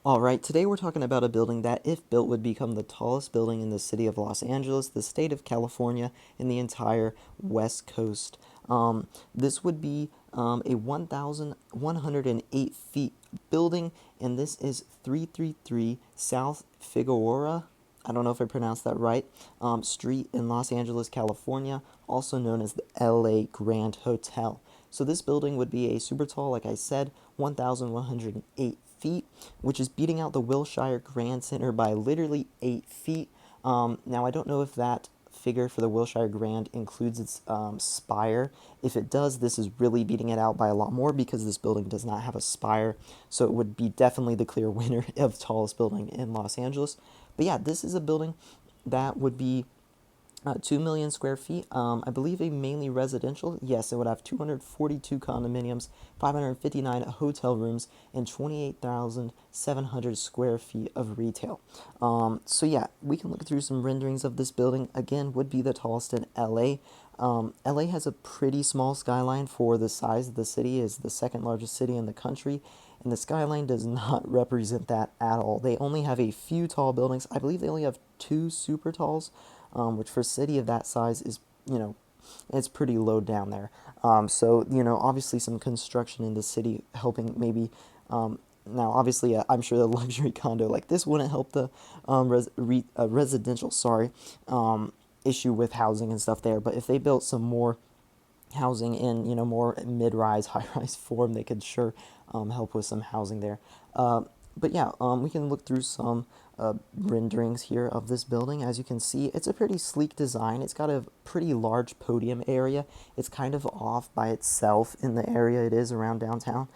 All right, today we're talking about a building that, if built, would become the tallest building in the city of Los Angeles, the state of California, and the entire West Coast. This would be a 1,108 feet building, and this is 333 South Figueroa. I don't know if I pronounced that right. Street in Los Angeles, California, also known as the LA Grand Hotel. So this building would be a super tall, like I said, 1,108 feet, which is beating out the Wilshire Grand Center by literally 8 feet. Now, I don't know if that figure for the Wilshire Grand includes its spire. If it does, this is really beating it out by a lot more because this building does not have a spire. So it would be definitely the clear winner of tallest building in Los Angeles. But yeah, this is a building that would be 2 million square feet. I believe a mainly residential. Yes, it would have 242 condominiums, 559 hotel rooms, and 28,700 square feet of retail. So yeah, we can look through some renderings of this building. Again, would be the tallest in LA. LA has a pretty small skyline for the size of the city. It is the second largest city in the country, and the skyline does not represent that at all. They only have a few tall buildings. I believe they only have two super talls, which for a city of that size is, it's pretty low down there. So, obviously some construction in the city helping maybe. Now, obviously, I'm sure the luxury condo like this wouldn't help the residential, issue with housing and stuff there. But if they built some more housing in more mid-rise, high-rise form, they could sure help with some housing there. But yeah, we can look through some renderings here of this building. As you can see, it's a pretty sleek design. It's got a pretty large podium area. It's kind of off by itself in the area it is around downtown.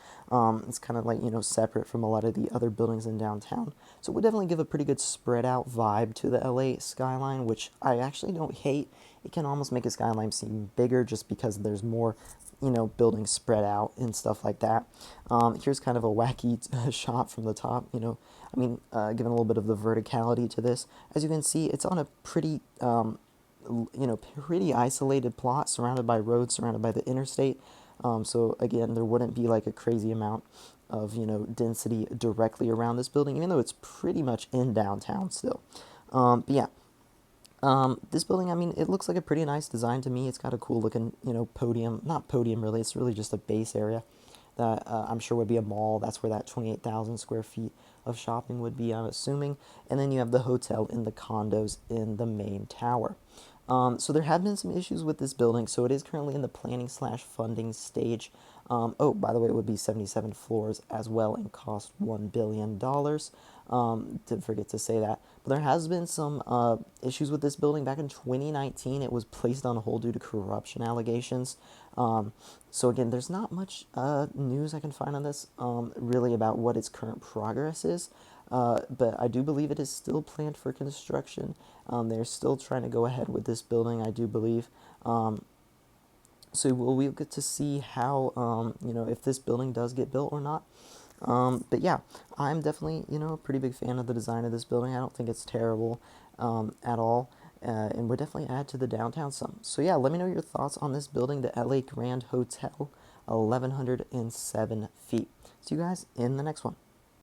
It's kind of like, separate from a lot of the other buildings in downtown. So it would definitely give a pretty good spread out vibe to the LA skyline, which I actually don't hate. It can almost make a skyline seem bigger just because there's more, buildings spread out and stuff like that. Here's kind of a wacky shot from the top, giving a little bit of the verticality to this. As you can see, it's on a pretty, pretty isolated plot, surrounded by roads, surrounded by the interstate. So again, there wouldn't be like a crazy amount of, density directly around this building, even though it's pretty much in downtown still. But yeah, this building, it looks like a pretty nice design to me. It's got a cool looking, podium. Not podium, really. It's really just a base area that I'm sure would be a mall. That's where that 28,000 square feet of shopping would be, I'm assuming. And then you have the hotel and the condos in the main tower. So there have been some issues with this building. So it is currently in the planning/funding stage. Oh, by the way, it would be 77 floors as well and cost $1 billion. Did forget to say that. But there has been some issues with this building. Back in 2019, it was placed on hold due to corruption allegations. So again, there's not much news I can find on this really about what its current progress is. But I do believe it is still planned for construction. They're still trying to go ahead with this building, I do believe. So we'll get to see how, if this building does get built or not. But yeah, I'm definitely, a pretty big fan of the design of this building. I don't think it's terrible at all. And would definitely add to the downtown some. So yeah, let me know your thoughts on this building, the LA Grand Hotel, 1,107 feet. See you guys in the next one.